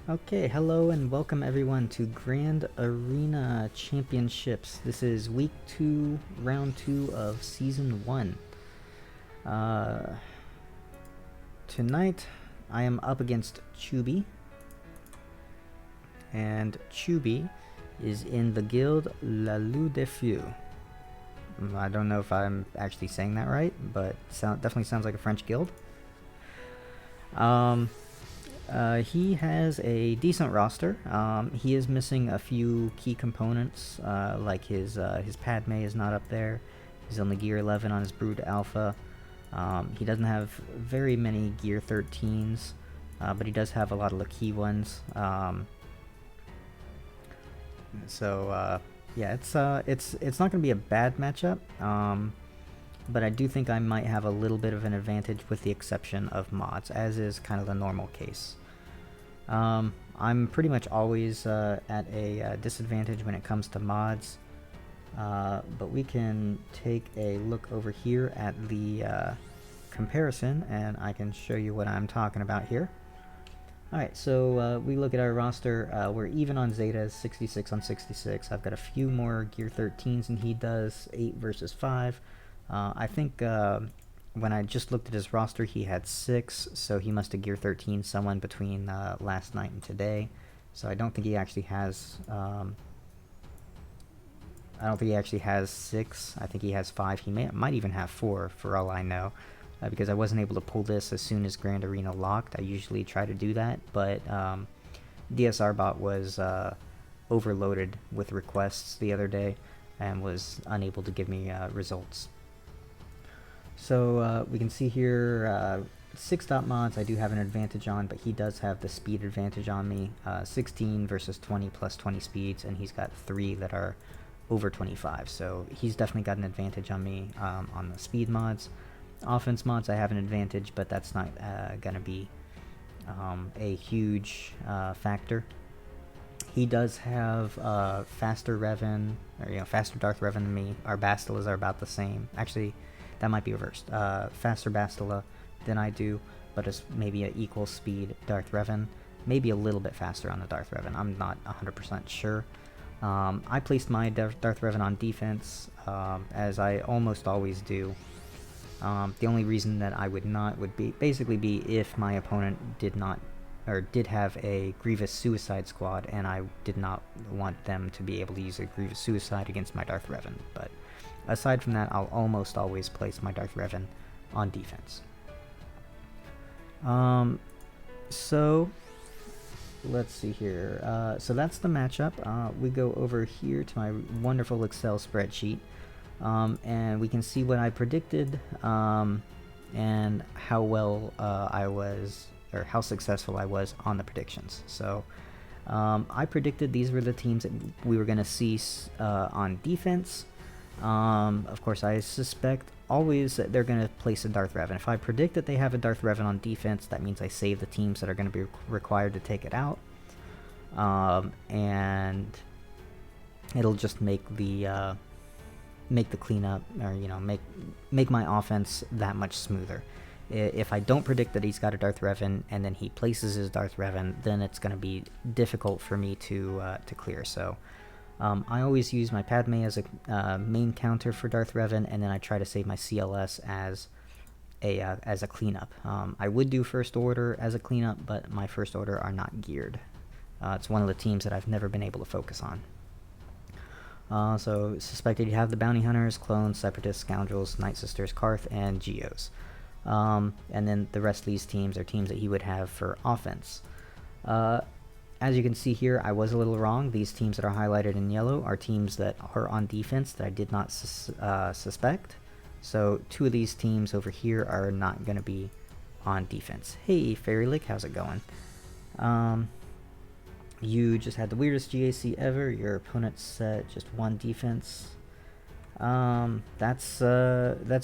Okay, hello and welcome everyone to Grand Arena Championships. This is week 2, round 2 of season 1. Tonight I am up against Chubby, and Chubby is in the guild La Lue des Feux. I don't know if I'm actually saying that right, but definitely sounds like a French guild. He has a decent roster. He is missing a few key components, like his Padme is not up there. He's only gear 11 on his Brood Alpha. He doesn't have very many gear 13s, but he does have a lot of the key ones. Yeah, it's not going to be a bad matchup. But I do think I might have a little bit of an advantage with the exception of mods, as is kind of the normal case. I'm pretty much always at a disadvantage when it comes to mods, but we can take a look over here at the comparison and I can show you what I'm talking about here. Alright, so we look at our roster. We're even on Zetas, 66 on 66. I've got a few more gear 13s than he does, 8 versus 5. I think when I just looked at his roster, he had 6, so he must have gear 13 someone between last night and today. So I don't think he actually has. I don't think he actually has 6. I think he has 5. He might even have 4, for all I know, because I wasn't able to pull this as soon as Grand Arena locked. I usually try to do that, but DSR bot was overloaded with requests the other day and was unable to give me results. So we can see here 6 dot mods I do have an advantage on, but he does have the speed advantage on me. 16 versus 20 plus 20 speeds, and he's got 3 that are over 25. So he's definitely got an advantage on me on the speed mods. Offense mods I have an advantage, but that's not going to be a huge factor. He does have faster Revan, or faster Darth Revan than me. Our Bastilas are about the same. Actually, that might be reversed. Faster Bastila than I do, but it's maybe an equal speed Darth Revan. Maybe a little bit faster on the Darth Revan. I'm not 100% sure. I placed my Darth Revan on defense, as I almost always do. The only reason that I would not would be basically be if my opponent did have a Grievous Suicide Squad, and I did not want them to be able to use a Grievous Suicide against my Darth Revan. But aside from that, I'll almost always place my Darth Revan on defense. So let's see here. So that's the matchup. We go over here to my wonderful Excel spreadsheet, and we can see what I predicted and how well I was, or how successful I was on the predictions. So I predicted these were the teams that we were going to see on defense. Of course, I suspect always that they're going to place a Darth Revan. If I predict that they have a Darth Revan on defense, that means I save the teams that are going to be required to take it out. And it'll just make the cleanup, or make my offense that much smoother. If I don't predict that he's got a Darth Revan and then he places his Darth Revan, then it's going to be difficult for me to clear. So I always use my Padme as a main counter for Darth Revan, and then I try to save my CLS as a cleanup. I would do First Order as a cleanup, but my First Order are not geared. It's one of the teams that I've never been able to focus on. So suspected you have the Bounty Hunters, Clones, Separatists, Scoundrels, Night Sisters, Carth, and Geos. And then the rest of these teams are teams that he would have for offense. As you can see here, I was a little wrong. These teams that are highlighted in yellow are teams that are on defense that I did not suspect. So 2 of these teams over here are not going to be on defense. Hey, Fairy Lick, how's it going? You just had the weirdest GAC ever. Your opponent set just 1 defense. That's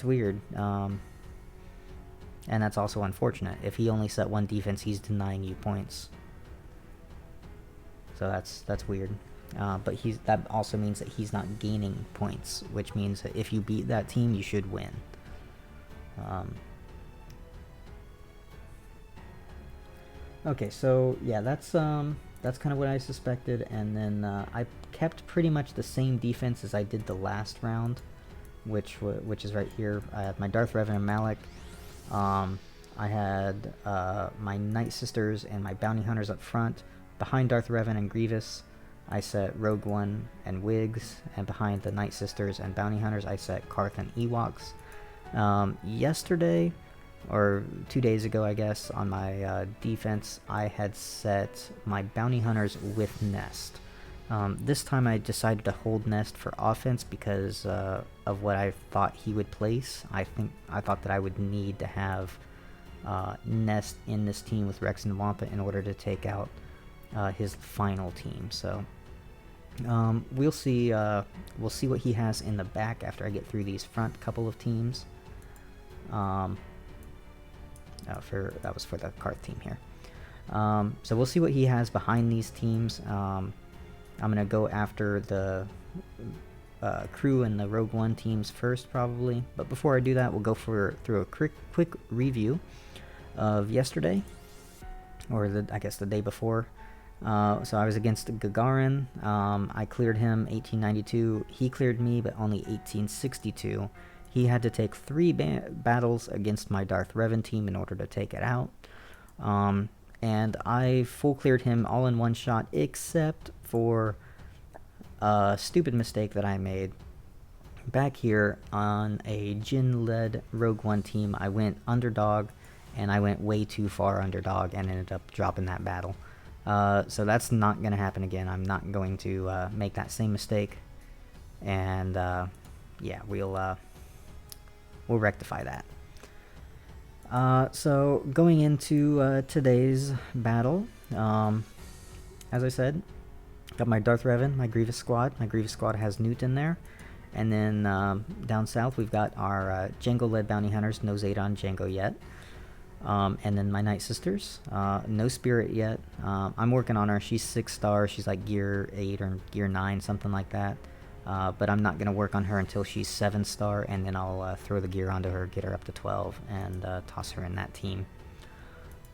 weird. And that's also unfortunate. If he only set 1 defense, he's denying you points. So that's weird. But that also means that he's not gaining points, which means that if you beat that team, you should win. Okay, so yeah, that's kind of what I suspected, and then I kept pretty much the same defense as I did the last round, which is right here. I had my Darth Revan and Malak. I had my Night Sisters and my Bounty Hunters up front. Behind Darth Revan and Grievous, I set Rogue One and Wigs, and behind the Night Sisters and Bounty Hunters, I set Carth and Ewoks. Yesterday, or 2 days ago, I guess, on my defense, I had set my Bounty Hunters with Nest. This time I decided to hold Nest for offense because of what I thought he would place. I thought that I would need to have Nest in this team with Rex and Wampa in order to take out his final team. So we'll see what he has in the back after I get through these front couple of teams. That was for the Carth team here. So we'll see what he has behind these teams. I'm gonna go after the crew and the Rogue One teams first, probably. But before I do that, we'll go through a quick review of yesterday, or I guess the day before. So I was against Gagarin. I cleared him 1892. He cleared me, but only 1862. He had to take 3 battles against my Darth Revan team in order to take it out. And I full cleared him all in one shot, except for a stupid mistake that I made. Back here on a Jin-led Rogue One team, I went underdog, and I went way too far underdog and ended up dropping that battle. So that's not going to happen again. I'm not going to make that same mistake. And yeah, we'll rectify that. So going into today's battle, as I said, got my Darth Revan, my Grievous squad. My Grievous squad has Nute in there. And then down south we've got our Jango-led bounty hunters, no Zeta on Jango yet. And then my Night Sisters, no Spirit yet. I'm working on her. She's 6-star. She's like gear 8 or gear 9, something like that. But I'm not going to work on her until she's 7-star, and then I'll throw the gear onto her, get her up to 12, and toss her in that team.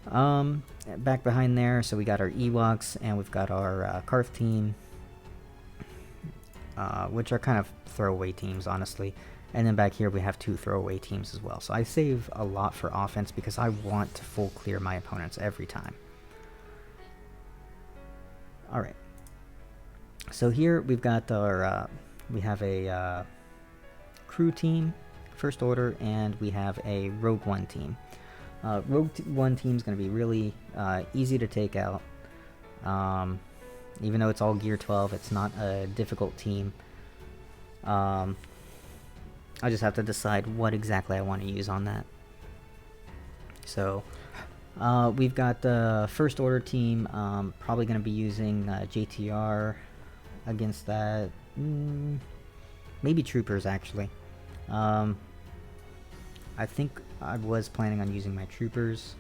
Back behind there, so we got our Ewoks, and we've got our Carth team, which are kind of throwaway teams, honestly. And then back here we have 2 throwaway teams as well. So I save a lot for offense because I want to full clear my opponents every time. Alright. So here we've got our, we have a crew team, First Order, and we have a Rogue One team. Rogue One team is going to be really easy to take out. Even though it's all gear 12, it's not a difficult team. I just have to decide what exactly I want to use on that. So we've got the First Order team, probably going to be using JTR against that. Maybe Troopers, actually. I think I was planning on using my Troopers.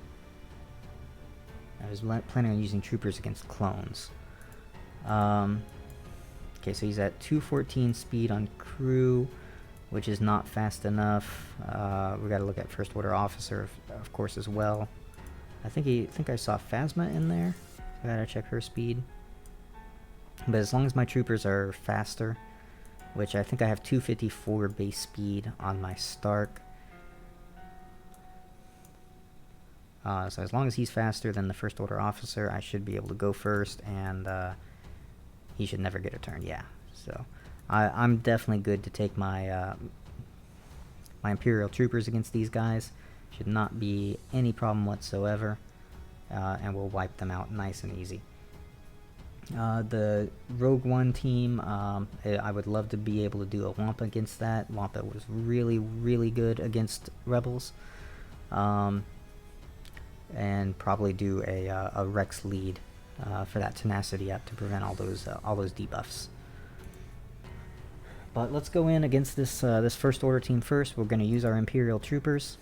I was planning on using Troopers against clones. Okay, so he's at 214 speed on crew, which is not fast enough. We got to look at First Order Officer, of course, as well. I think I saw Phasma in there. I gotta check her speed. But as long as my troopers are faster, which I think I have 254 base speed on my Stark. So as long as he's faster than the First Order Officer, I should be able to go first, and he should never get a turn. Yeah, so I'm definitely good to take my my Imperial Troopers against these guys. Should not be any problem whatsoever, and we'll wipe them out nice and easy. The Rogue One team, I would love to be able to do a Wampa against that. Wampa was really, really good against Rebels. And probably do a Rex lead for that tenacity up to prevent all those debuffs. But let's go in against this this First Order team first. We're going to use our Imperial Troopers,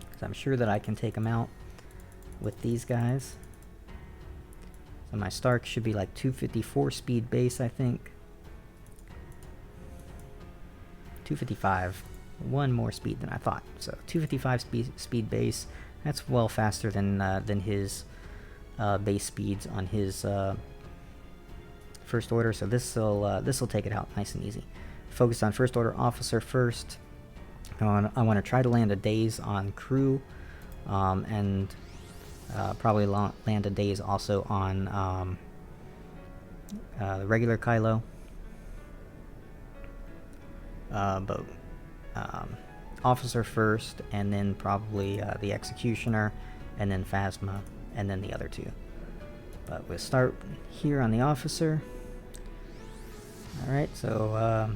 because I'm sure that I can take them out with these guys. So my Stark should be like 254 speed base, I think. 255. One more speed than I thought. So 255 speed base. That's well faster than his base speeds on his first order. So this'll take it out nice and easy. Focus on first order officer first. I want to try to land a daze on crew, and probably land a daze also on the regular Kylo. But officer first, and then probably the executioner, and then Phasma, and then the other two. But we'll start here on the officer. Alright, so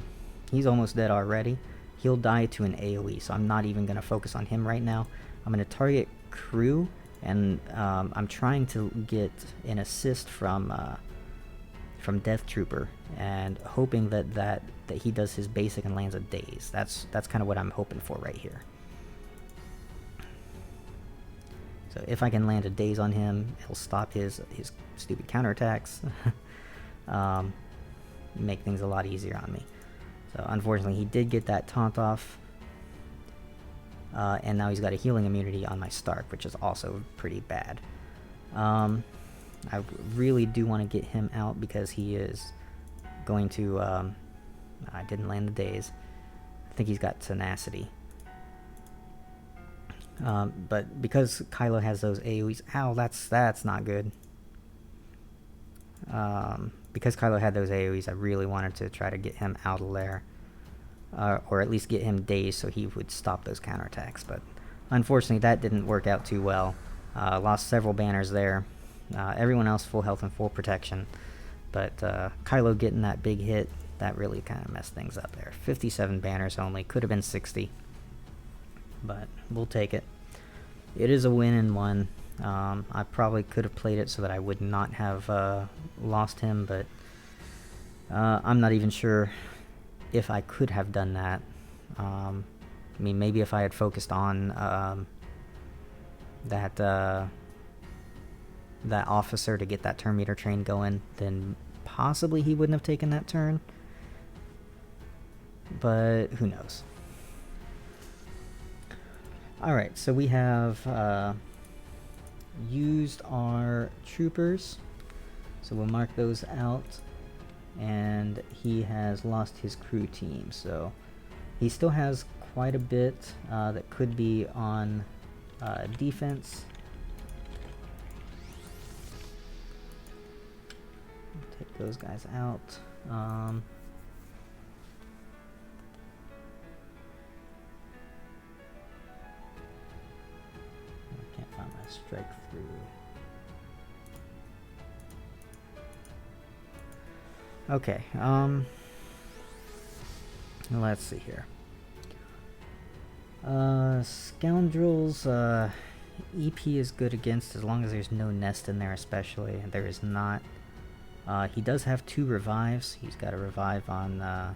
he's almost dead already. He'll die to an AoE, so I'm not even going to focus on him right now. I'm going to target crew, and I'm trying to get an assist from Death Trooper, and hoping that he does his basic and lands a daze. That's kind of what I'm hoping for right here. So if I can land a daze on him, it'll stop his stupid counterattacks. Make things a lot easier on me. So unfortunately, he did get that taunt off, and now he's got a healing immunity on my Stark, which is also pretty bad. I really do want to get him out because he is going to... I didn't land the daze. I think he's got tenacity. But because Kylo has those AoEs... Ow, that's not good. Because Kylo had those AoEs, I really wanted to try to get him out of there. Or at least get him dazed so he would stop those counterattacks. But unfortunately, that didn't work out too well. Lost several banners there. Everyone else full health and full protection. But Kylo getting that big hit, that really kind of messed things up there. 57 banners only. Could have been 60. But we'll take it. It is a win and one. I probably could have played it so that I would not have lost him, but I'm not even sure if I could have done that. I mean, maybe if I had focused on that officer to get that turn meter train going, then possibly he wouldn't have taken that turn. But who knows? Alright, so we have used our troopers. So we'll mark those out. And he has lost his crew team. So he still has quite a bit that could be on defense. Take those guys out. I can't find my strike through. Okay, let's see here. Scoundrels, EP is good against as long as there's no nest in there, especially, and there is not. He does have 2 revives. He's got a revive on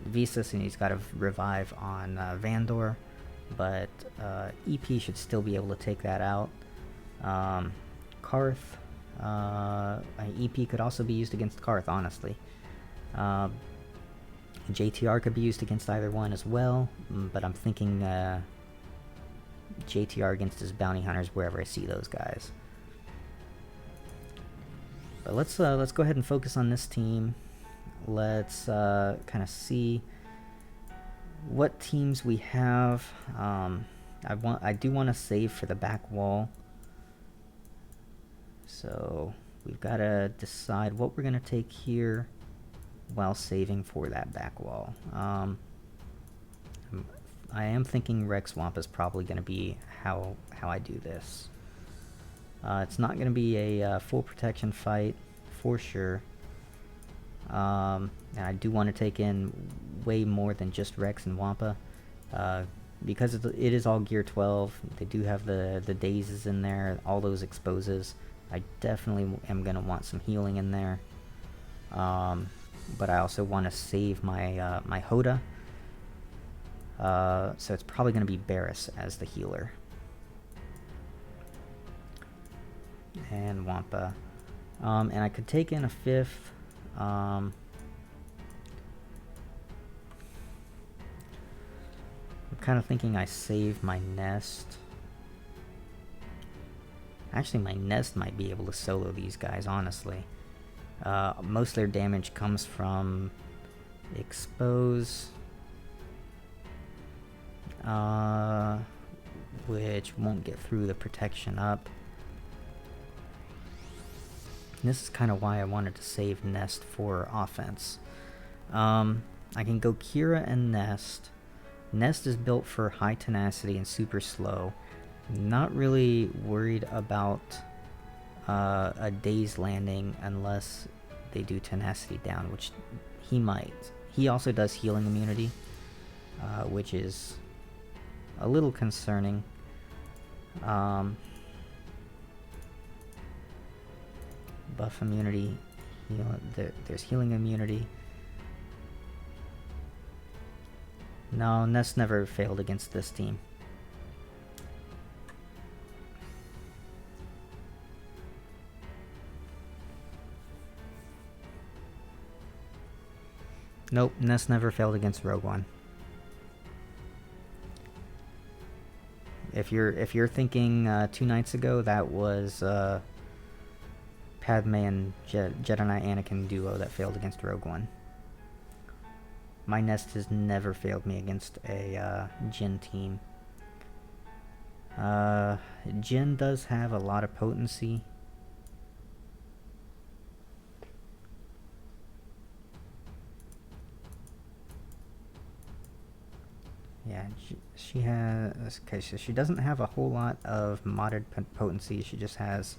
Visas, and he's got a revive on Vandor, but EP should still be able to take that out. Carth, EP could also be used against Carth, honestly. JTR could be used against either one as well, but I'm thinking JTR against his bounty hunters wherever I see those guys. But let's go ahead and focus on this team. Let's kind of see what teams we have. I do want to save for the back wall. So we've got to decide what we're going to take here while saving for that back wall. I am thinking Rex Swamp is probably going to be how I do this. It's not going to be a full protection fight for sure. And I do want to take in way more than just Rex and Wampa. Because it is all Gear 12, they do have the dazes in there, all those exposes. I definitely am going to want some healing in there. But I also want to save my my Hoda. So it's probably going to be Barris as the healer. And Wampa. And I could take in a 5th. I'm kind of thinking I save my nest. Actually, my Nest might be able to solo these guys, honestly. Most of their damage comes from Expose, which won't get through the protection up. And this is kind of why I wanted to save Nest for offense. I can go Qira and Nest. Nest is built for high tenacity and super slow. Not really worried about a day's landing unless they do tenacity down, which he might. He also does healing immunity, which is a little concerning. Buff immunity, there's healing immunity. No, Nest never failed against this team. Nope, Nest never failed against Rogue One. If you're thinking 2 nights ago, that was Padme and Jedi Knight Anakin duo that failed against Rogue One. My Nest has never failed me against a Jin team. Jin does have a lot of potency. Yeah, she has... Okay, so she doesn't have a whole lot of modded potency. She just has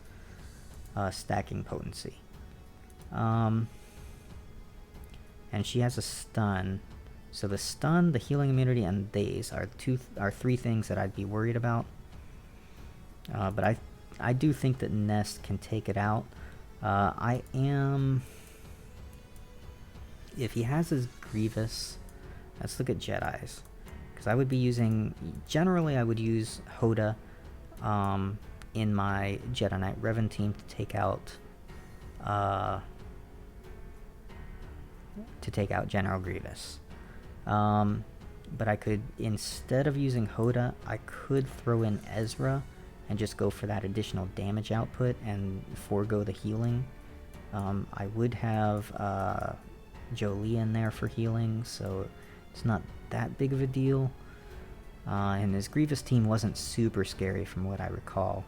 stacking potency. And she has a stun. So the stun, the healing immunity, and daze are three things that I'd be worried about. But I do think that Nest can take it out. I am... If he has his Grievous... Let's look at Jedis. Because I would be using... Generally, I would use Hoda in my Jedi Knight Revan team to take out... General Grievous. But I could, instead of using Hoda, I could throw in Ezra and just go for that additional damage output and forego the healing. I would have Jolie in there for healing, so it's not that big of a deal. And his Grievous team wasn't super scary from what I recall.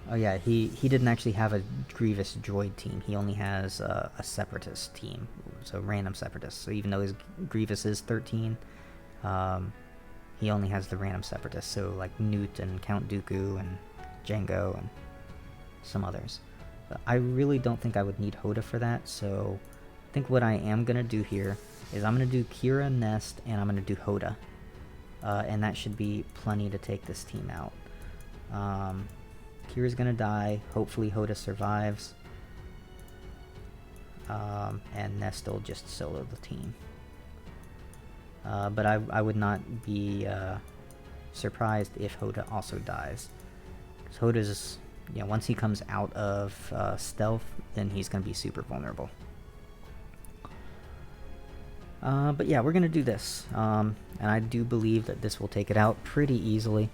Oh yeah, he didn't actually have a Grievous droid team. He only has a Separatist team, so random Separatists. So even though his Grievous is 13, he only has the random Separatists. So like Nute and Count Dooku and Jango and some others. But I really don't think I would need Hoda for that. So I think what I am gonna do here is I'm gonna do Qira, Nest, and I'm gonna do Hoda, and that should be plenty to take this team out. Kira's gonna die. Hopefully Hoda survives. And Nest will just solo the team. But I would not be surprised if Hoda also dies. Because Hoda's, once he comes out of stealth, then he's gonna be super vulnerable. But yeah, we're gonna do this. And I do believe that this will take it out pretty easily.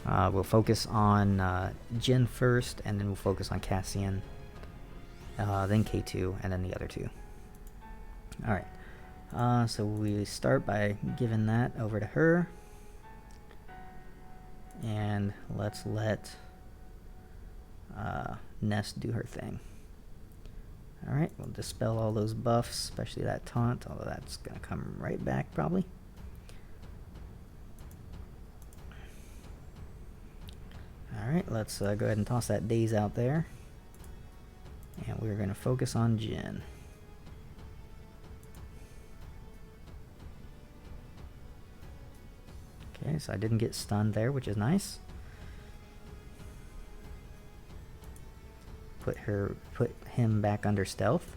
We'll focus on Jin first, and then we'll focus on Cassian, then K2, and then the other two. Alright, so we start by giving that over to her. And let's let Nest do her thing. Alright, we'll dispel all those buffs, especially that taunt, although that's going to come right back probably. Alright, let's go ahead and toss that daze out there. And we're going to focus on Jin. Okay, so I didn't get stunned there, which is nice. Put him back under stealth.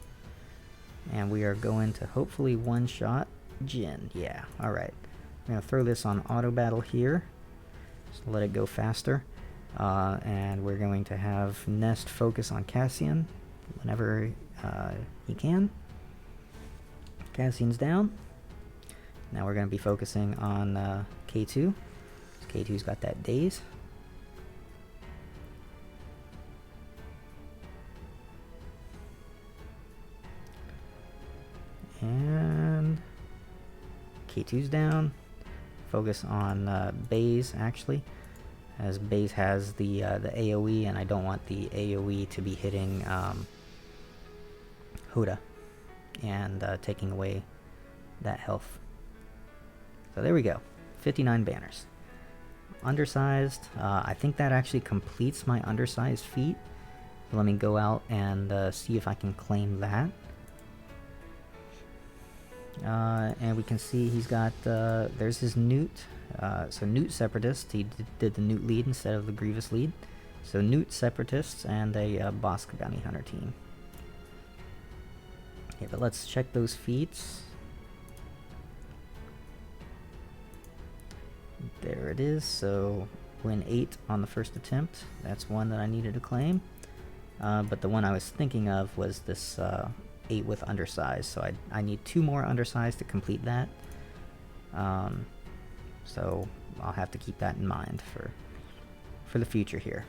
And we are going to hopefully one-shot Jin. Yeah, alright. I'm going to throw this on auto battle here. Just let it go faster. And we're going to have Nest focus on Cassian whenever he can. Cassian's down. Now we're going to be focusing on K2. So K2's got that daze. And K2's down. Focus on Baze, actually, as Baze has the AoE, and I don't want the AoE to be hitting Hoda and taking away that health. So there we go, 59 banners. Undersized, I think that actually completes my undersized feat. So let me go out and see if I can claim that. And we can see he's got, there's his Nute. So Nute Separatists, he did the Nute lead instead of the Grievous lead. So Nute Separatists and a Bosk Bounty Hunter team. Okay, but let's check those feats. There it is, so win 8 on the first attempt. That's one that I needed to claim. But the one I was thinking of was this 8 with undersized, so I need 2 more undersized to complete that. So I'll have to keep that in mind for the future here.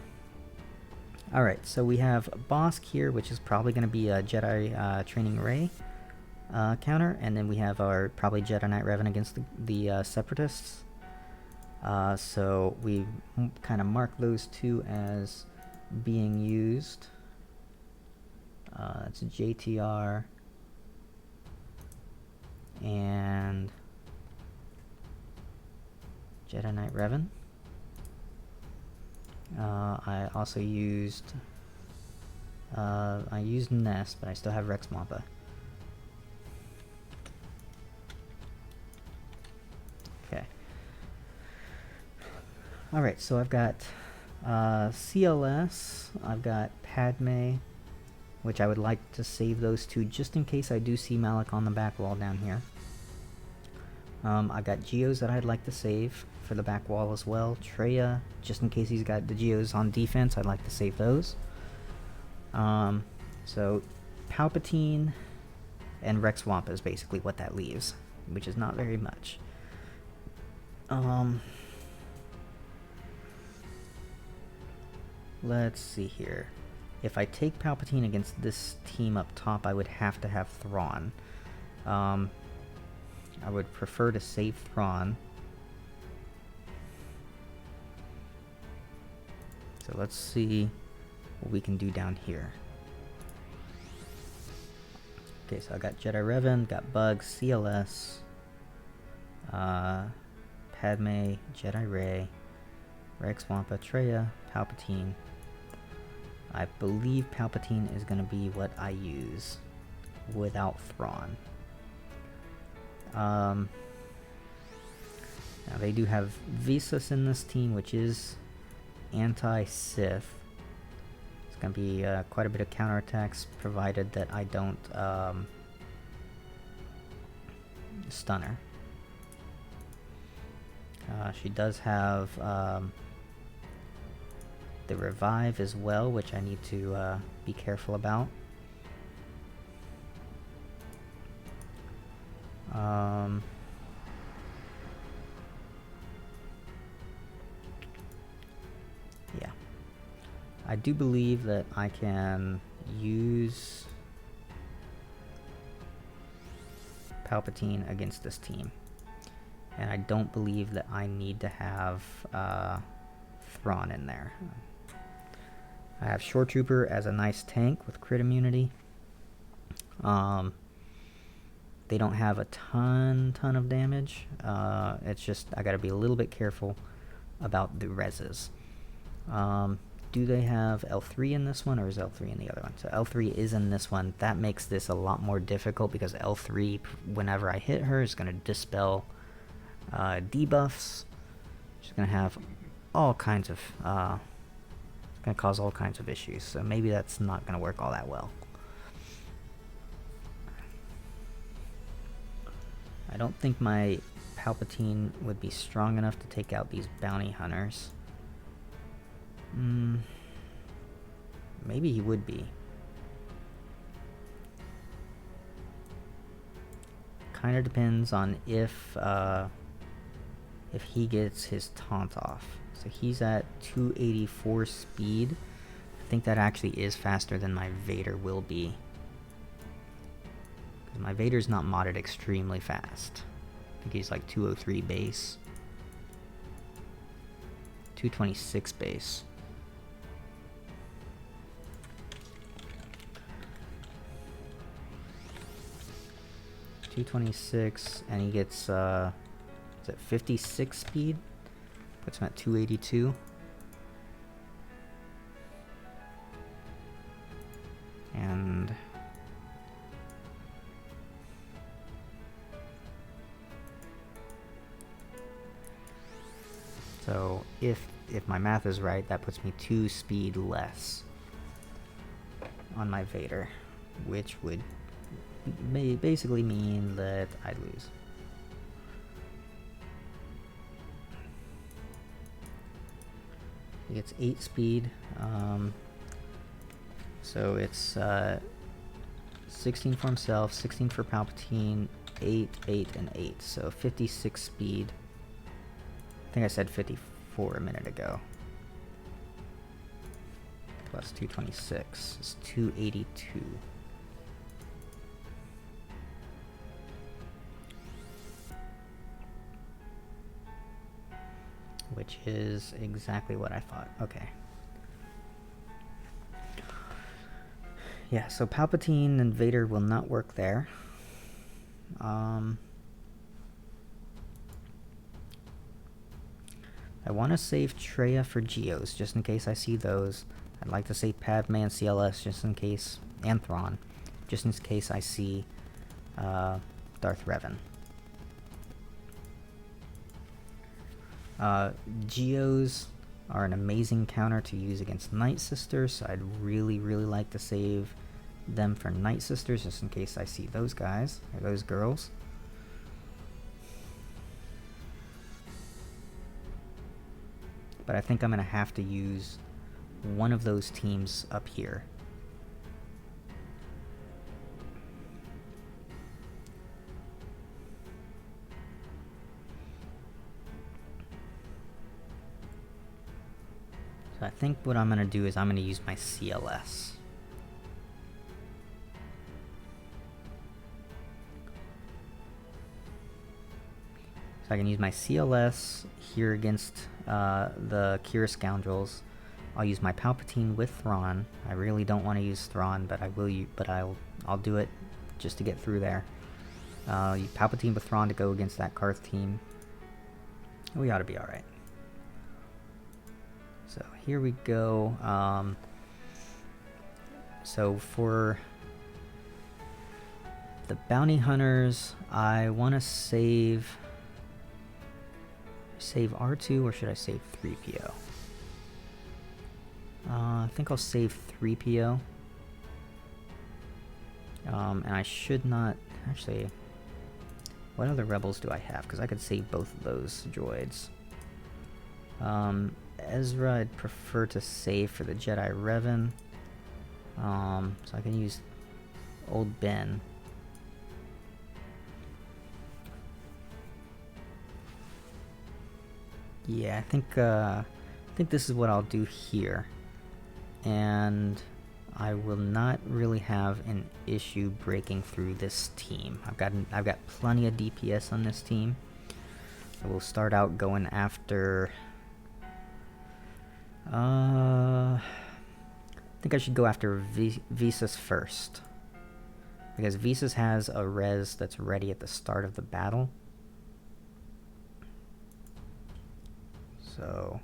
Alright, so we have Bosk here, which is probably going to be a Jedi Training Ray counter, and then we have our probably Jedi Knight Revan against the Separatists. So we kind of mark those two as being used. It's JTR and Jedi Knight Revan. I also used Nest, but I still have Rex Wampa. Okay. Alright, so I've got CLS, I've got Padme, which I would like to save those two just in case I do see Malik on the back wall down here. I've got Geos that I'd like to save for the back wall as well. Traya, just in case he's got the Geos on defense, I'd like to save those. So Palpatine and Rex Wampa is basically what that leaves, which is not very much. Let's see here. If I take Palpatine against this team up top, I would have to have Thrawn. I would prefer to save Thrawn. So let's see what we can do down here. Okay, so I got Jedi Revan, got Bugs, CLS, Padme, Jedi Rey, Rex Wampa, Traya, Palpatine. I believe Palpatine is going to be what I use without Thrawn. Now they do have Visas in this team, which is anti-Sith. It's going to be quite a bit of counterattacks, provided that I don't stun her. She does have the revive as well, which I need to be careful about. Yeah. I do believe that I can use Palpatine against this team. And I don't believe that I need to have Thrawn in there. I have Shore Trooper as a nice tank with crit immunity. They don't have a ton of damage. It's just I gotta be a little bit careful about the reses. Do they have L3 in this one, or is L3 in the other one? So L3 is in this one. That makes this a lot more difficult because L3, whenever I hit her, is going to dispel debuffs. She's going to have all kinds of... it's going to cause all kinds of issues. So maybe that's not going to work all that well. I don't think my Palpatine would be strong enough to take out these bounty hunters. Maybe he would be. Kind of depends on if if he gets his taunt off. So he's at 284 speed. I think that actually is faster than my Vader will be. Because my Vader's not modded extremely fast. I think he's like 203 base. 226 base. .226, and he gets, is it 56 speed? Puts him at 282. And so if my math is right, that puts me 2 speed less on my Vader, which would basically mean that I'd lose. He gets 8 speed, so it's 16 for himself, 16 for Palpatine, 8, 8, and 8, so 56 speed. I think I said 54 a minute ago. Plus 226 is 282. Which is exactly what I thought. Okay. Yeah, so Palpatine and Vader will not work there. I want to save Traya for Geos, just in case I see those. I'd like to save Padme and CLS, just in case, and Thrawn, just in case I see Darth Revan. Geos are an amazing counter to use against Night Sisters, so I'd really like to save them for Night Sisters, just in case I see those guys, or those girls. But I think I'm going to have to use one of those teams up here. So I think what I'm going to do is I'm going to use my CLS. So I can use my CLS here against the Qira Scoundrels. I'll use my Palpatine with Thrawn. I really don't want to use Thrawn, but I will. I'll do it just to get through there. Palpatine with Thrawn to go against that Carth team. We ought to be all right. So here we go. So for the bounty hunters, I want to save R2, or should I save 3PO? I think I'll save 3PO. And I should not actually. What other rebels do I have? Because I could save both of those droids. Ezra, I'd prefer to save for the Jedi Revan. So I can use Old Ben. Yeah, I think this is what I'll do here, and I will not really have an issue breaking through this team. I've got plenty of DPS on this team. So we'll start out going after. I think I should go after Visas first, because Visas has a res that's ready at the start of the battle. So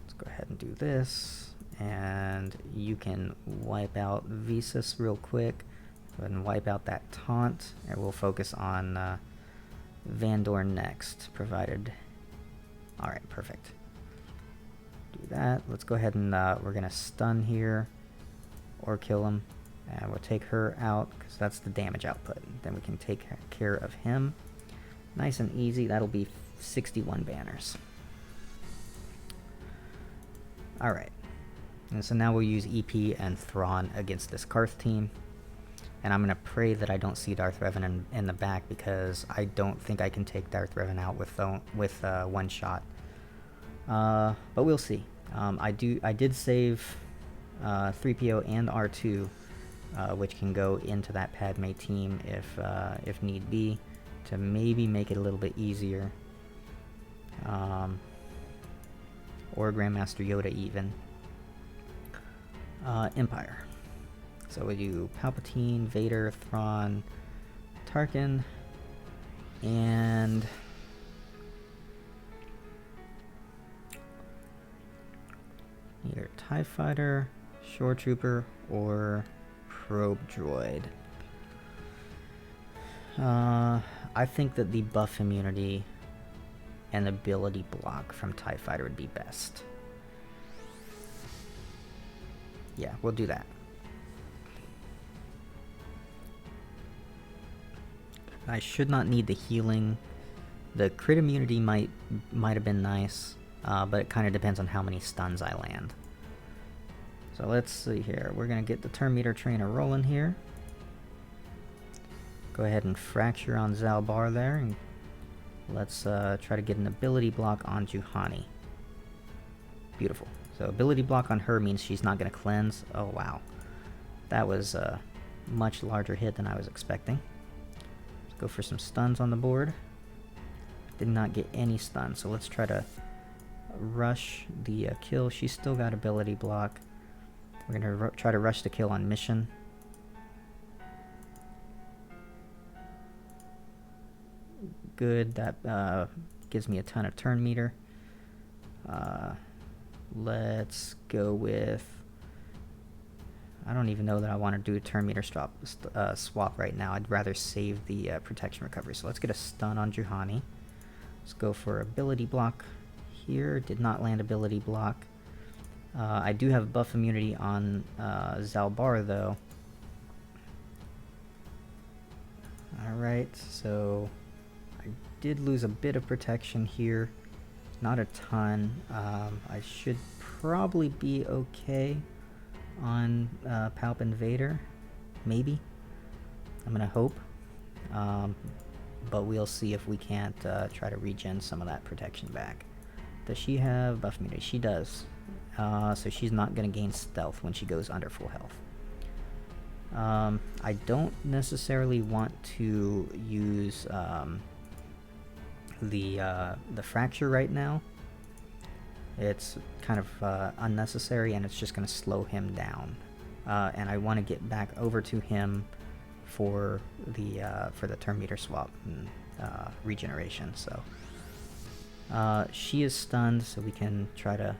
let's go ahead and do this, and you can wipe out Visas real quick. Go ahead and wipe out that taunt, and we'll focus on Vandor next, provided. Alright, perfect. Do that. Let's go ahead and we're going to stun here, or kill him, and we'll take her out, because that's the damage output. Then we can take care of him. Nice and easy. That'll be 61 banners. Alright, and so now we'll use EP and Thrawn against this Carth team. And I'm gonna pray that I don't see Darth Revan in the back, because I don't think I can take Darth Revan out with one shot. But we'll see. I did save 3PO and R2, which can go into that Padme team if need be, to maybe make it a little bit easier. Or Grandmaster Yoda even. Empire. So we do Palpatine, Vader, Thrawn, Tarkin, and either TIE Fighter, Shore Trooper, or Probe Droid. I think that the buff immunity and ability block from TIE Fighter would be best. Yeah, we'll do that. I should not need the healing. The crit immunity might have been nice, but it kind of depends on how many stuns I land. So let's see here. We're going to get the turn meter trainer rolling here. Go ahead and fracture on Zalbar there, and let's try to get an ability block on Juhani. Beautiful. So ability block on her means she's not going to cleanse. Oh wow. That was a much larger hit than I was expecting. Let's go for some stuns on the board. Did not get any stuns, so let's try to rush the kill. She's still got ability block. We're going to try to rush the kill on mission. Good, that gives me a ton of turn meter. Let's go with... I don't even know that I want to do a turn meter swap right now. I'd rather save the protection recovery. So let's get a stun on Juhani. Let's go for ability block here. Did not land ability block. I do have buff immunity on Zalbar though. Alright, so I did lose a bit of protection here. Not a ton. I should probably be okay on Palp and Vader. Maybe. I'm gonna hope. But we'll see if we can't try to regen some of that protection back. Does she have buff immunity? She does. So she's not going to gain stealth when she goes under full health. I don't necessarily want to use the fracture right now. It's kind of unnecessary, and it's just going to slow him down. And I want to get back over to him for the turn meter swap and regeneration. So she is stunned, so we can try to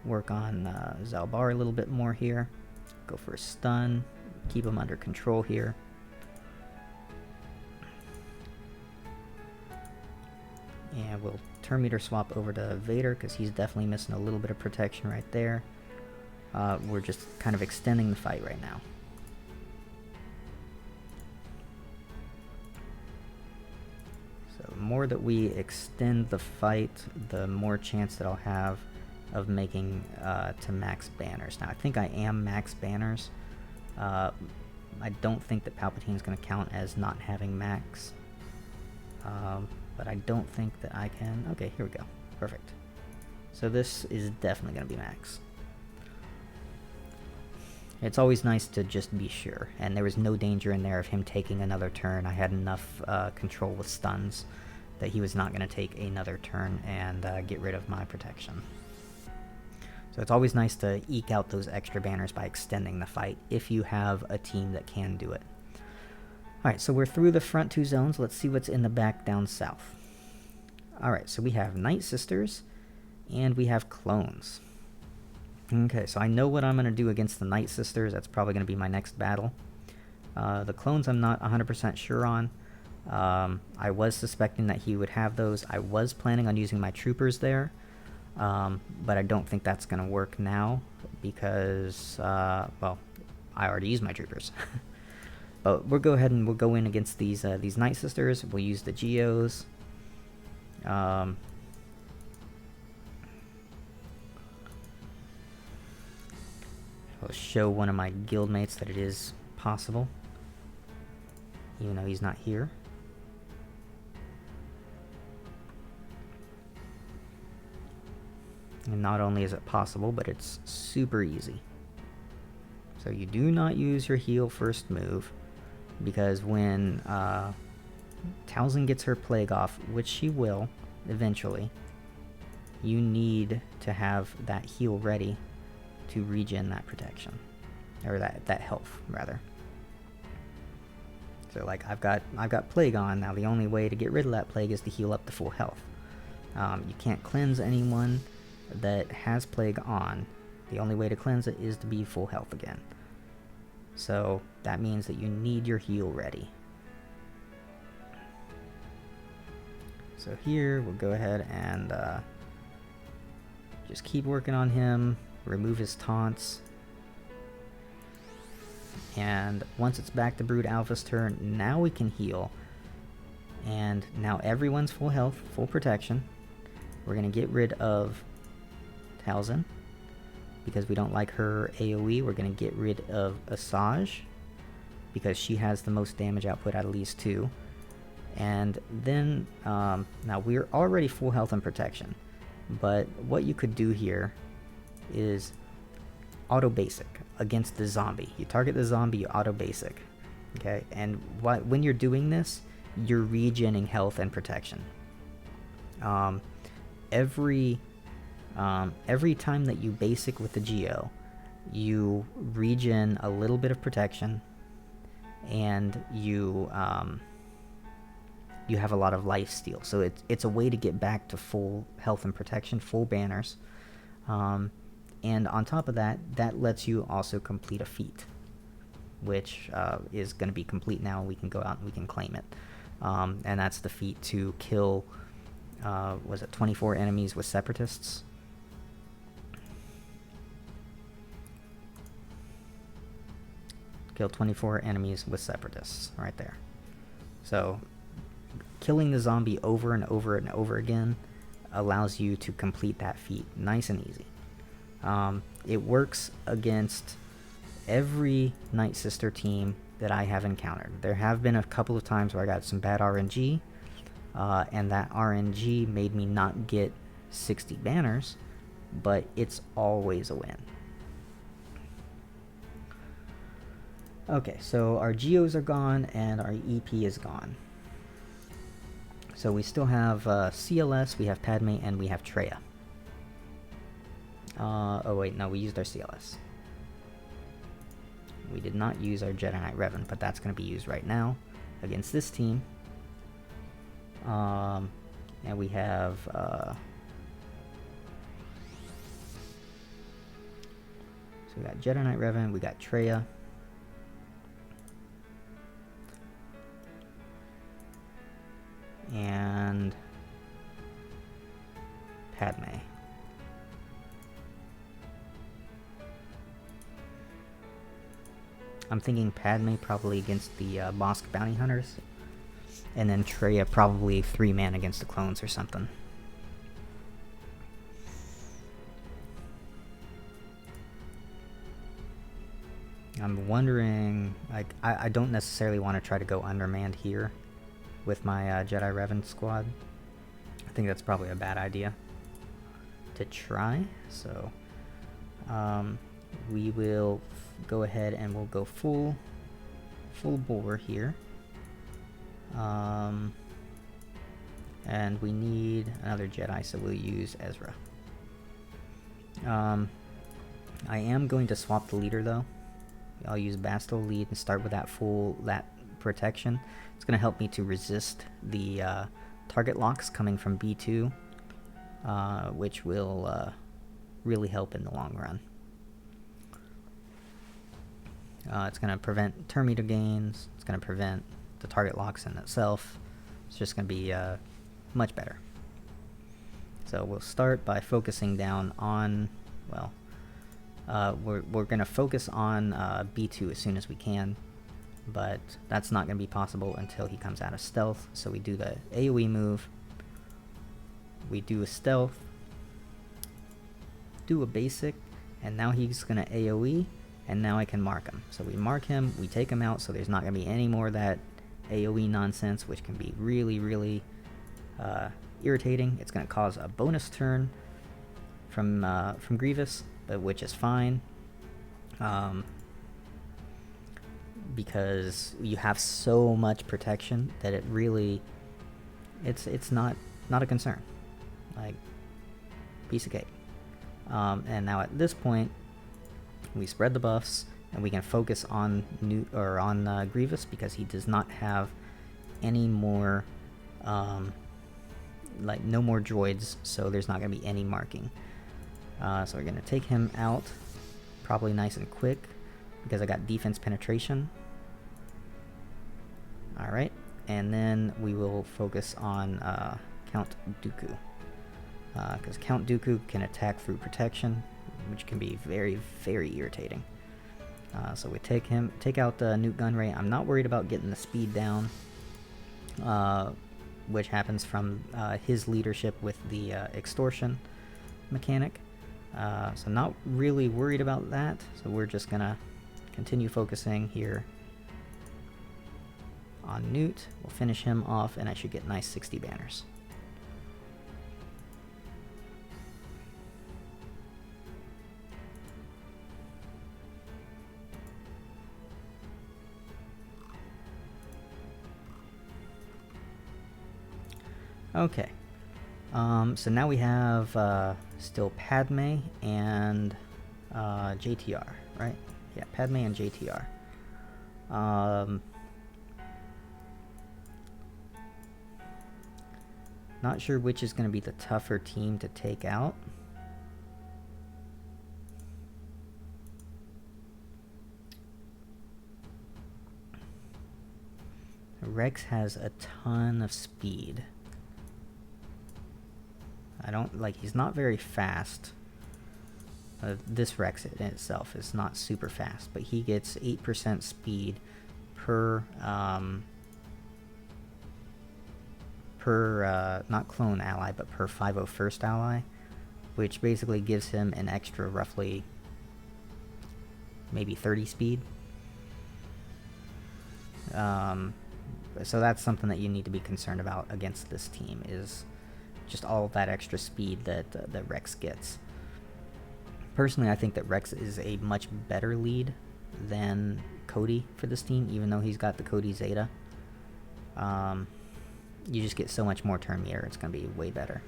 work on Zalbar a little bit more here. Go for a stun, keep him under control here. And we'll turn meter swap over to Vader, because he's definitely missing a little bit of protection right there. We're just kind of extending the fight right now. So the more that we extend the fight, the more chance that I'll have of making to max banners. Now I think I am max banners. I don't think that Palpatine's going to count as not having max. But I don't think that I can... Okay, here we go. Perfect. So this is definitely going to be max. It's always nice to just be sure, and there was no danger in there of him taking another turn. I had enough control with stuns that he was not going to take another turn and get rid of my protection. So it's always nice to eke out those extra banners by extending the fight if you have a team that can do it. Alright, so we're through the front two zones. Let's see what's in the back down south. Alright, so we have Night Sisters, and we have clones. Okay, so I know what I'm going to do against the Night Sisters. That's probably going to be my next battle. The clones I'm not 100% sure on. I was suspecting that he would have those. I was planning on using my troopers there. But I don't think that's going to work now because, well, I already used my troopers. But we'll go ahead and we'll go in against these Night Sisters. We'll use the Geos. I'll show one of my guildmates that it is possible. even though he's not here. And not only is it possible, but it's super easy. So you do not use your heal first move, because when Talzin gets her plague off, which she will eventually, you need to have that heal ready to regen that protection, or that health rather. So like I've got plague on now. The only way to get rid of that plague is to heal up to full health. You can't cleanse anyone that has plague on. The only way to cleanse it is to be full health again. So that means that you need your heal ready. So here we'll go ahead and just keep working on him, remove his taunts, and once it's back to Brood Alpha's turn, now we can heal, and now everyone's full health, full protection. We're going to get rid of Talzin because we don't like her AoE. We're going to get rid of Asajj because she has the most damage output out of these two. And then, now we're already full health and protection, but what you could do here is auto basic against the zombie. You target the zombie, you auto basic. Okay, and when you're doing this, you're regenning health and protection. Every time that you basic with the Geo, you regen a little bit of protection, and you have a lot of life steal. So it's a way to get back to full health and protection, full banners. And on top of that, that lets you also complete a feat, which is going to be complete now. We can go out and we can claim it. And that's the feat to kill, was it 24 enemies with separatists? Kill 24 enemies with separatists, right there. So killing the zombie over and over and over again allows you to complete that feat nice and easy. It works against every Night Sister team that I have encountered. There have been a couple of times where I got some bad RNG, and that RNG made me not get 60 banners, but it's always a win. Okay, so our Geos are gone and our EP is gone. So we still have CLS, we have Padme, and we have Traya. Oh wait, no, we used our CLS. We did not use our Jedi Knight Revan, but that's going to be used right now against this team. And we have so we got Jedi Knight Revan, we got Traya. And Padme. I'm thinking Padme probably against the Bosk Bounty Hunters, and then Traya probably 3-man against the clones or something. I'm wondering, like, I don't necessarily want to try to go undermanned here with my Jedi Revan squad. I think that's probably a bad idea to try, so we will go ahead and we'll go full bore here. And we need another Jedi, so we'll use Ezra. I am going to swap the leader though. I'll use Bastille lead and start with that protection. It's going to help me to resist the target locks coming from B2, which will really help in the long run. It's going to prevent turn meter gains. It's going to prevent the target locks in itself. It's just going to be much better. So we'll start by focusing down on, well, we're going to focus on B2 as soon as we can, but that's not going to be possible until he comes out of stealth. So we do the AoE move, we do a stealth, do a basic, and now he's going to AoE, and now I can mark him. So we mark him, we take him out, so there's not going to be any more of that AoE nonsense, which can be really, really irritating. It's going to cause a bonus turn from Grievous, but which is fine. Because you have so much protection that it really, it's not a concern. Like, piece of cake. And now at this point, we spread the buffs, and we can focus on Grievous, because he does not have any more, like, no more droids, so there's not going to be any marking. So we're going to take him out, probably nice and quick, because I got defense penetration. Alright, and then we will focus on Count Dooku. Because Count Dooku can attack through protection, which can be very, very irritating. So we take out the Nute Gunray. I'm not worried about getting the speed down, which happens from his leadership with the extortion mechanic. So not really worried about that. So we're just gonna continue focusing here on Nute. We'll finish him off, and I should get nice 60 banners. Okay, so now we have still Padme and JTR, right? Yeah, Padme and JTR. Not sure which is going to be the tougher team to take out. Rex has a ton of speed. He's not very fast. This Rex in itself is not super fast, but he gets 8% speed per, not clone ally, but per 501st ally, which basically gives him an extra roughly maybe 30 speed. So that's something that you need to be concerned about against this team, is just all of that extra speed that Rex gets. Personally, I think that Rex is a much better lead than Cody for this team, even though he's got the Cody Zeta. You just get so much more turn meter, it's going to be way better.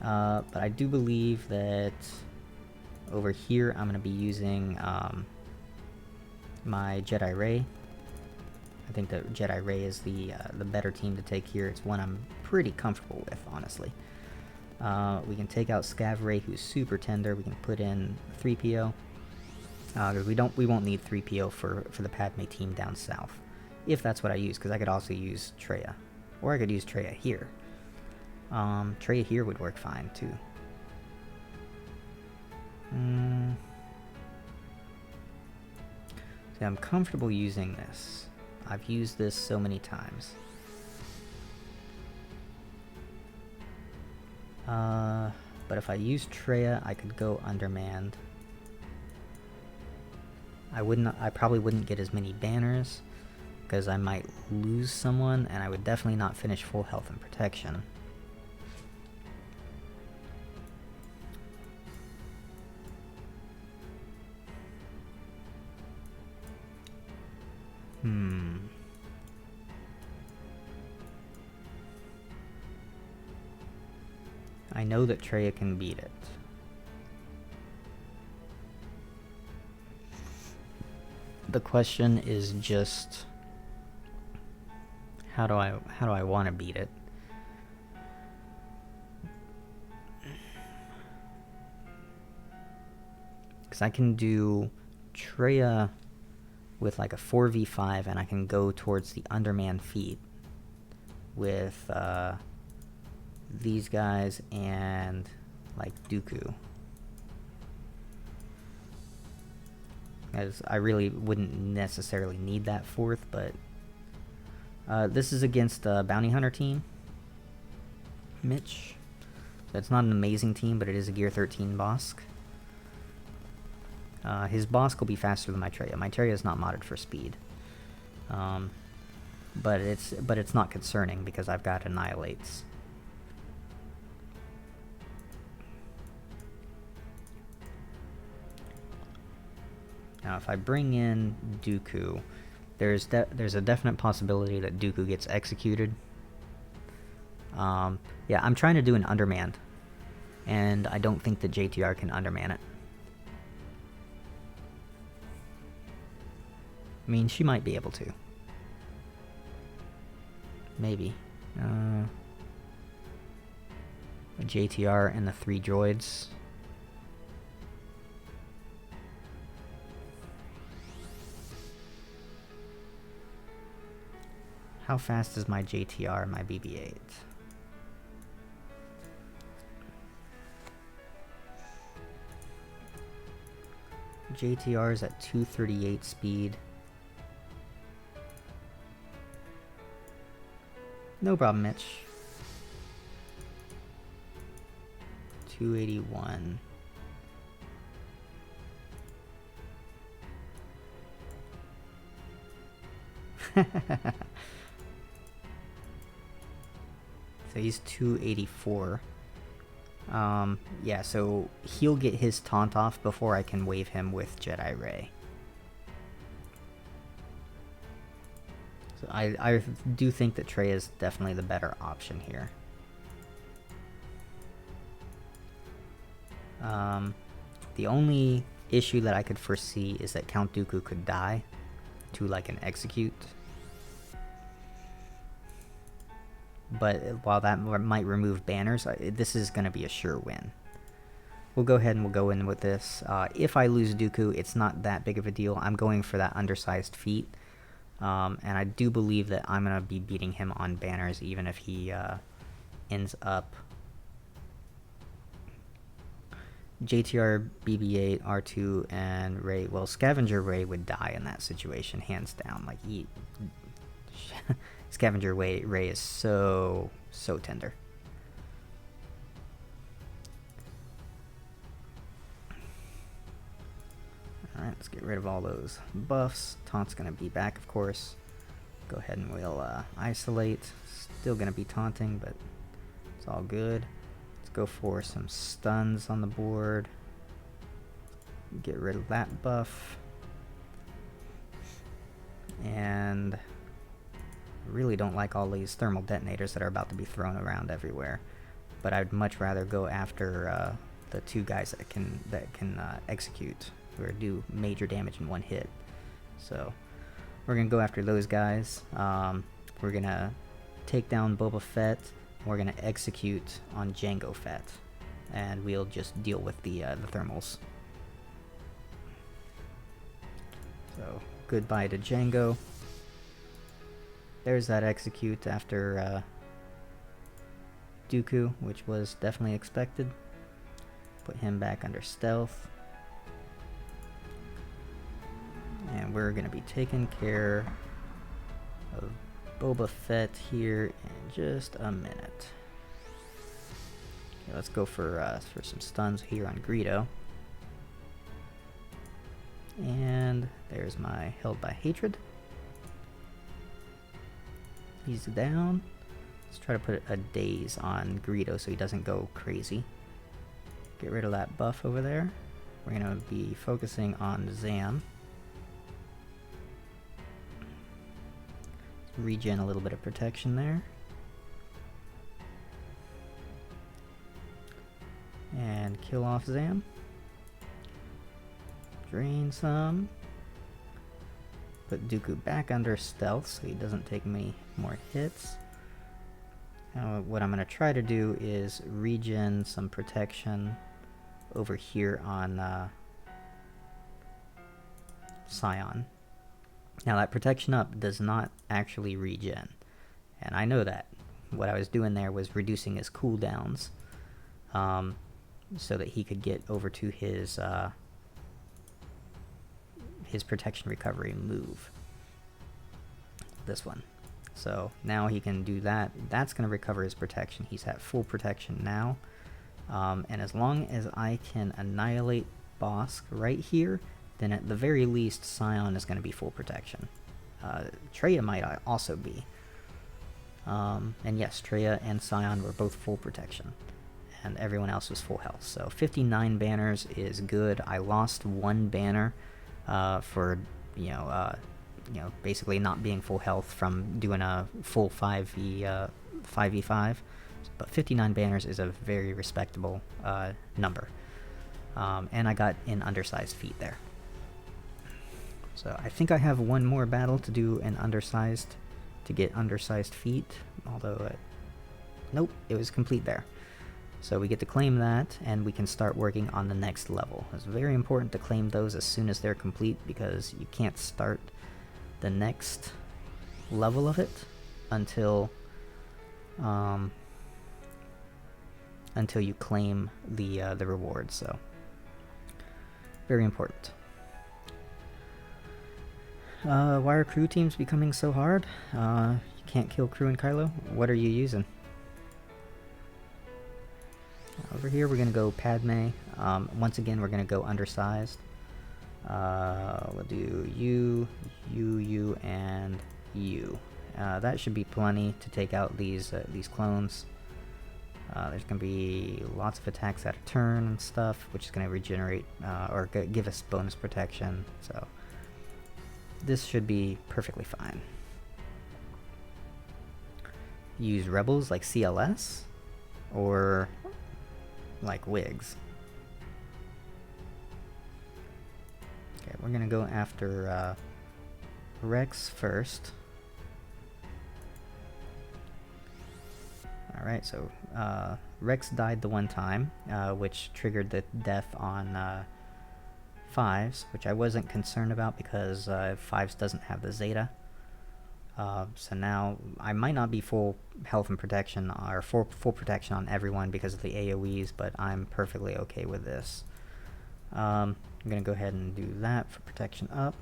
But I do believe that over here I'm going to be using my Jedi Ray. I think the Jedi Ray is the better team to take here. It's one I'm pretty comfortable with, honestly. We can take out Scav Ray, who's super tender. We can put in 3PO. Because we won't need 3PO for the Padme team down south, if that's what I use. Because I could also use Traya, or I could use Traya here. Traya here would work fine too. See, I'm comfortable using this. I've used this so many times. But if I use Traya, I could go undermanned. I probably wouldn't get as many banners, because I might lose someone, and I would definitely not finish full health and protection. I know that Traya can beat it. The question is just how do I want to beat it? Because I can do Traya with like a 4v5, and I can go towards the underman feat with these guys and like Dooku. As I really wouldn't necessarily need that fourth, but this is against the Bounty Hunter team. Mitch. That's not an amazing team, but it is a Gear 13 Bosk. His Bosk will be faster than my Traya. My Traya is not modded for speed. but it's not concerning because I've got Annihilates. Now if I bring in Dooku, there's a definite possibility that Dooku gets executed. Yeah, I'm trying to do an undermanned, and I don't think that JTR can underman it. I mean, she might be able to. Maybe. A JTR and the 3 droids. How fast is my JTR and my BB-8? JTR is at 238 speed. No problem, Mitch. 281. So he's 284. Yeah, so he'll get his taunt off before I can wave him with Jedi Ray. So I do think that Traya is definitely the better option here. The only issue that I could foresee is that Count Dooku could die to like an execute. But while that might remove banners, this is going to be a sure win. We'll go ahead and we'll go in with this. If I lose Dooku, it's not that big of a deal. I'm going for that undersized feat. And I do believe that I'm going to be beating him on banners even if he ends up... JTR, BB-8, R2, and Ray. Well, Scavenger Ray would die in that situation, hands down. Like, Scavenger Ray is so tender. Alright, let's get rid of all those buffs. Taunt's gonna be back, of course. Go ahead and we'll isolate. Still gonna be taunting, but it's all good. Let's go for some stuns on the board. Get rid of that buff. And I really don't like all these thermal detonators that are about to be thrown around everywhere. But I'd much rather go after the 2 guys that can execute or do major damage in one hit. So we're gonna go after those guys. We're gonna take down Boba Fett. We're gonna execute on Jango Fett, and we'll just deal with the thermals. So goodbye to Jango. There's that execute after Dooku, which was definitely expected. Put him back under stealth. And we're going to be taking care of Boba Fett here in just a minute. Okay, let's go for some stuns here on Greedo. And there's my Held by Hatred. He's down. Let's try to put a daze on Greedo so he doesn't go crazy. Get rid of that buff over there. We're going to be focusing on Zam. Regen a little bit of protection there. And kill off Zam. Drain some. Put Dooku back under stealth so he doesn't take many more hits. Now what I'm going to try to do is regen some protection over here on Scion. Now that protection up does not actually regen, and I know that. What I was doing there was reducing his cooldowns so that he could get over to his protection recovery move. This one. So now he can do that. That's going to recover his protection. He's at full protection now. And as long as I can annihilate Bosk right here, then at the very least Scion is going to be full protection. Traya might also be. And yes, Traya and Scion were both full protection, and everyone else was full health. So 59 banners is good. I lost one banner for basically not being full health from doing a full 5v5, but 59 banners is a very respectable number. And I got an undersized feat there. So I think I have one more battle to do to get undersized feat, although nope, it was complete there. So we get to claim that, and we can start working on the next level. It's very important to claim those as soon as they're complete, because you can't start the next level of it until you claim the rewards. So very important. Why are crew teams becoming so hard? You can't kill crew in Kylo. What are you using? Over here we're going to go Padme. Once again we're going to go undersized. We'll do you, and you. That should be plenty to take out these clones. There's going to be lots of attacks out of turn and stuff, which is going to regenerate or give us bonus protection. So this should be perfectly fine. Use rebels like CLS or like Wigs. Okay, we're gonna go after Rex first. Alright, so Rex died the one time, which triggered the death on Fives, which I wasn't concerned about because Fives doesn't have the Zeta. So now I might not be full health and protection, or full protection on everyone because of the AoEs, but I'm perfectly okay with this. I'm going to go ahead and do that for protection up.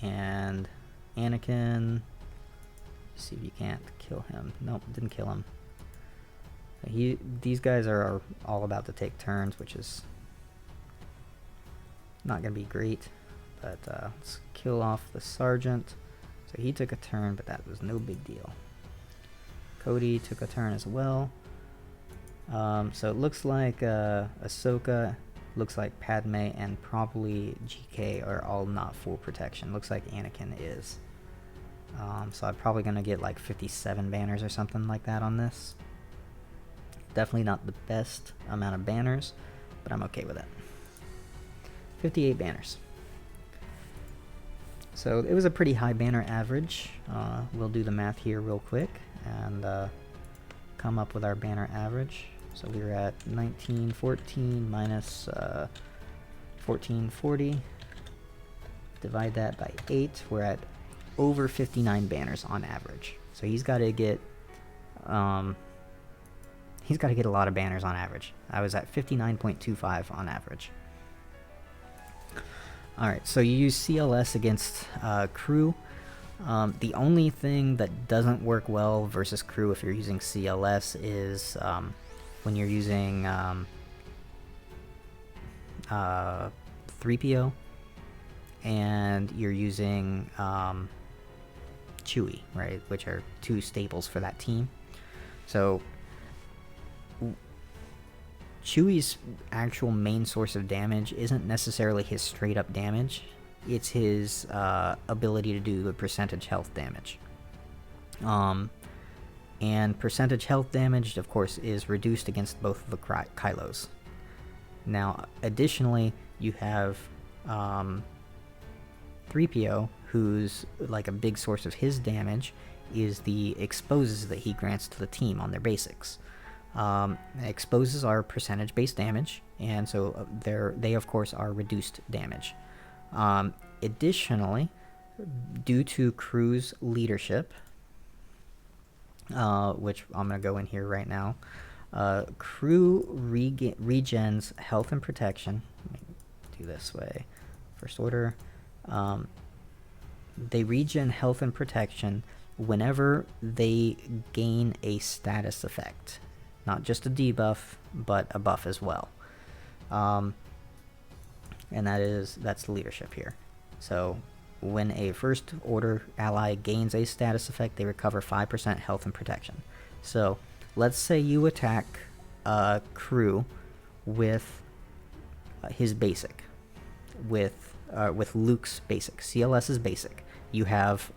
And Anakin, see if you can't kill him. Nope, didn't kill him. These guys are all about to take turns, which is not going to be great. But let's kill off the Sergeant. So he took a turn, but that was no big deal. Cody took a turn as well. So it looks like Ahsoka, looks like Padme, and probably GK are all not full protection. Looks like Anakin is. So I'm probably going to get like 57 banners or something like that on this. Definitely not the best amount of banners, but I'm okay with it. 58 banners. So it was a pretty high banner average. We'll do the math here real quick and come up with our banner average. So we were at 1914 minus 1440. Divide that by 8. We're at over 59 banners on average. So he's got to get a lot of banners on average. I was at 59.25 on average. Alright, so you use CLS against crew. The only thing that doesn't work well versus crew if you're using CLS is when you're using 3PO and you're using Chewie, right? Which are two staples for that team. So Chewie's actual main source of damage isn't necessarily his straight up damage, it's his ability to do the percentage health damage. And percentage health damage, of course, is reduced against both of the Kylos. Now, additionally, you have 3PO, who's like a big source of his damage is the exposes that he grants to the team on their basics. Exposes are percentage-based damage, and so they of course are reduced damage. Additionally, due to crew's leadership, which I'm going to go in here right now, crew regens health and protection. Let me do this way. First order. They regen health and protection whenever they gain a status effect. Not just a debuff, but a buff as well. And that's leadership here. So when a first order ally gains a status effect, they recover 5% health and protection. So let's say you attack Crew with his basic, with Luke's basic. CLS's basic. You have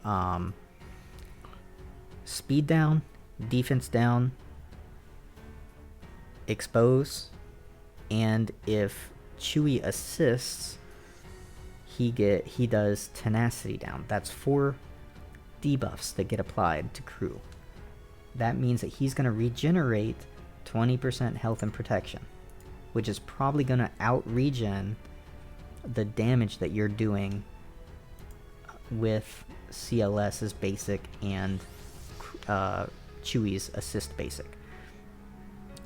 speed down, defense down, expose, and if Chewie assists, he does tenacity down. That's 4 debuffs that get applied to Crew. That means that he's going to regenerate 20% health and protection, which is probably going to out-regen the damage that you're doing with CLS's basic and Chewie's assist basic.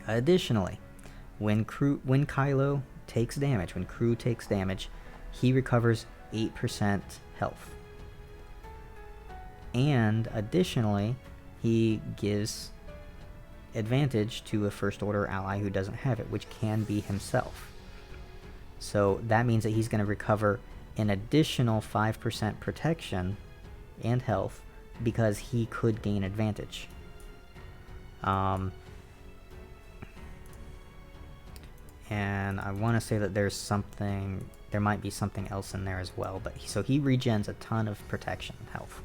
Additionally, when Kylo takes damage, when Crew takes damage, he recovers 8% health. And additionally, he gives advantage to a first order ally who doesn't have it, which can be himself. So that means that he's going to recover an additional 5% protection and health because he could gain advantage. And I want to say that there might be something else in there as well, but so he regens a ton of protection health.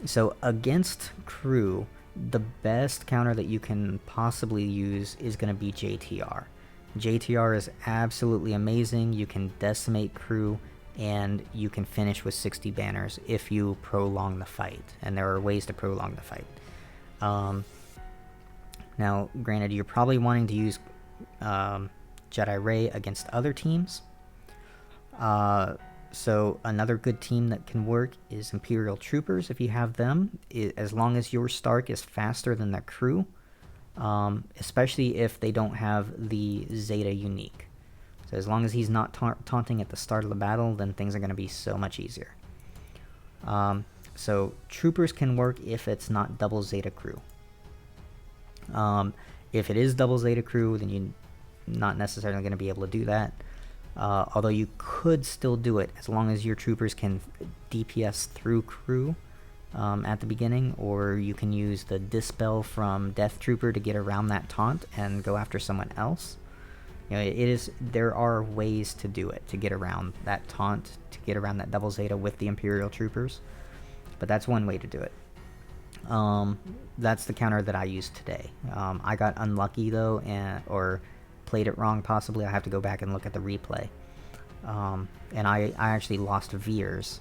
So against Crew, the best counter that you can possibly use is going to be JTR. JTR is absolutely amazing. You can decimate Crew, and you can finish with 60 banners if you prolong the fight, and there are ways to prolong the fight. Now, granted, you're probably wanting to use Jedi Ray against other teams. So another good team that can work is Imperial Troopers if you have them, as long as your Stark is faster than their Crew, especially if they don't have the Zeta unique. So as long as he's not taunting at the start of the battle, then things are going to be so much easier. So Troopers can work if it's not double Zeta Crew. If it is double Zeta Crew, then you're not necessarily going to be able to do that. Although you could still do it as long as your Troopers can DPS through Crew at the beginning, or you can use the Dispel from Death Trooper to get around that taunt and go after someone else. You know, there are ways to do it, to get around that taunt, to get around that double Zeta with the Imperial Troopers. But that's one way to do it. That's the counter that I used today. I got unlucky though, or played it wrong possibly. I have to go back and look at the replay. And I actually lost Veers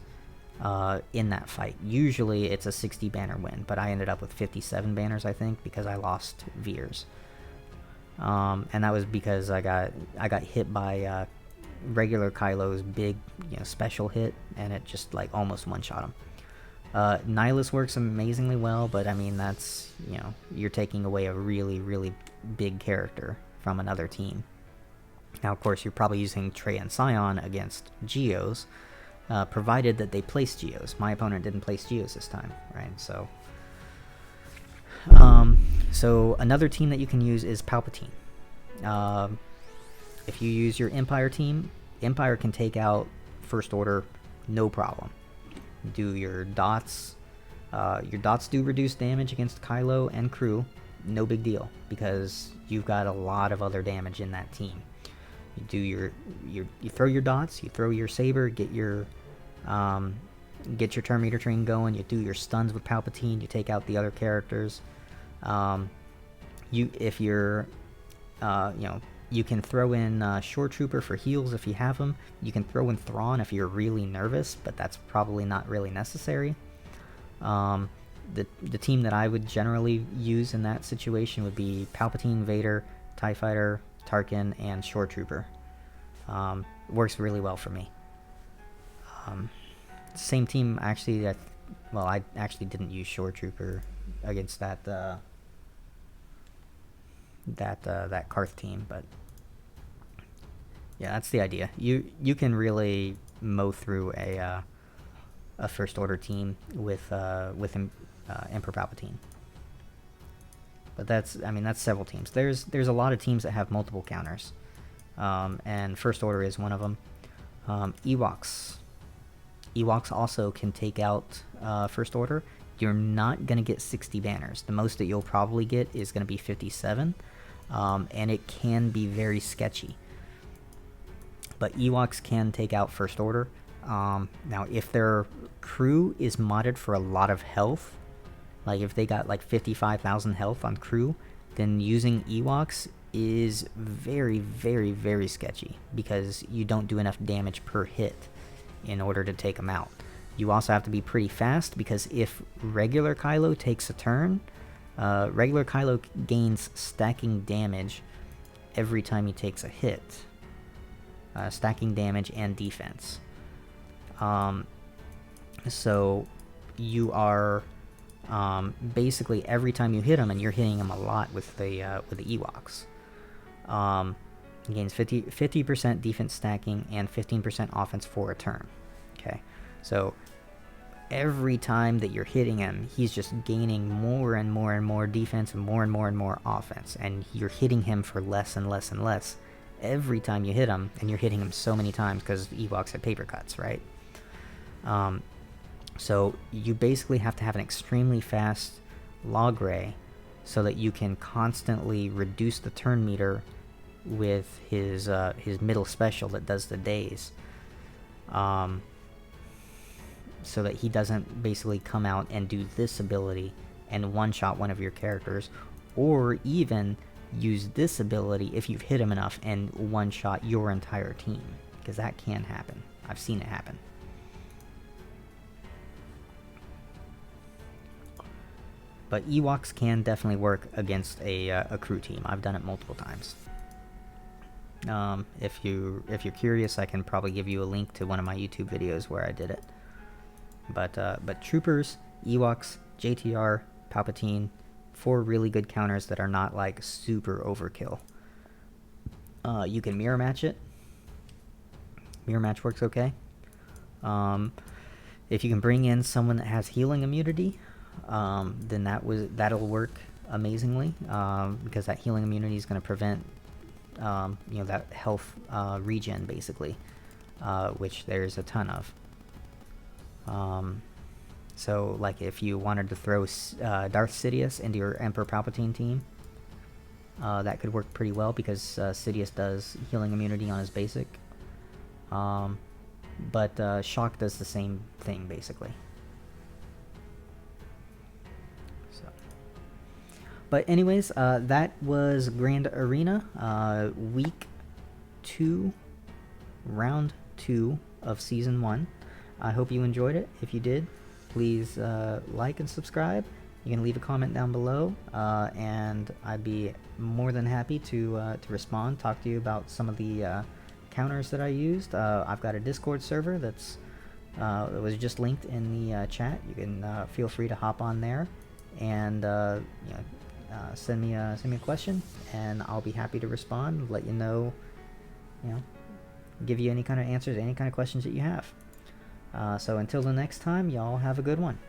in that fight. Usually it's a 60 banner win, but I ended up with 57 banners, I think, because I lost Veers. And that was because I got hit by regular Kylo's big, special hit, and it just like almost one-shot him. Nihilus works amazingly well, but I mean, that's, you're taking away a really, really big character from another team. Now, of course, you're probably using Traya and Scion against Geos, provided that they place Geos. My opponent didn't place Geos this time, right? So another team that you can use is Palpatine. If you use your Empire team, Empire can take out First Order, no problem. Do your dots. Your dots do reduce damage against Kylo and Crew, no big deal, because you've got a lot of other damage in that team. You do you throw your dots, you throw your saber, get your turn meter train going. You do your stuns with Palpatine. You take out the other characters. You can throw in Shore Trooper for heals if you have them. You can throw in Thrawn if you're really nervous, but that's probably not really necessary. The team that I would generally use in that situation would be Palpatine, Vader, TIE Fighter, Tarkin, and Shore Trooper. Works really well for me. Same team, actually. I actually didn't use Shore Trooper against that Carth team, but yeah, that's the idea. You can really mow through a First Order team with Emperor Palpatine. But that's several teams. There's a lot of teams that have multiple counters, and First Order is one of them. Ewoks. Ewoks also can take out First Order. You're not going to get 60 banners. The most that you'll probably get is going to be 57. And it can be very sketchy. But Ewoks can take out First Order. Now, if their crew is modded for a lot of health, like if they got like 55,000 health on crew, then using Ewoks is very, very, very sketchy because you don't do enough damage per hit in order to take them out. You also have to be pretty fast because if regular Kylo takes a turn, regular Kylo gains stacking damage every time he takes a hit. Stacking damage and defense. So you are basically every time you hit him, and you're hitting him a lot with the Ewoks. He gains 50% defense stacking and 15% offense for a turn. Okay, so every time that you're hitting him, he's just gaining more and more and more defense and more offense, and you're hitting him for less and less and less every time you hit him, and you're hitting him so many times because Ewoks have paper cuts, right? So you basically have to have an extremely fast log ray so that you can constantly reduce the turn meter with his middle special that does the days, so that he doesn't basically come out and do this ability and one-shot one of your characters, or even use this ability if you've hit him enough and one-shot your entire team, because that can happen. I've seen it happen. But Ewoks can definitely work against a crew team. I've done it multiple times. If you're curious, I can probably give you a link to one of my YouTube videos where I did it. But Troopers, Ewoks, JTR, Palpatine, 4 really good counters that are not like super overkill. You can mirror match it. Mirror match works okay. If you can bring in someone that has healing immunity, then that'll work amazingly, because that healing immunity is going to prevent that health regen basically, which there's a ton of. So like if you wanted to throw Darth Sidious into your Emperor Palpatine team, that could work pretty well because Sidious does healing immunity on his basic. But Shock does the same thing basically. But anyways, that was Grand Arena, week 2, round 2 of season 1. I hope you enjoyed it. If you did, please like and subscribe. You can leave a comment down below, and I'd be more than happy to respond, talk to you about some of the counters that I used. I've got a Discord server that was just linked in the chat. You can feel free to hop on there and send me a question, and I'll be happy to respond, let you know, give you any kind of answers, any kind of questions that you have. So until the next time, y'all have a good one.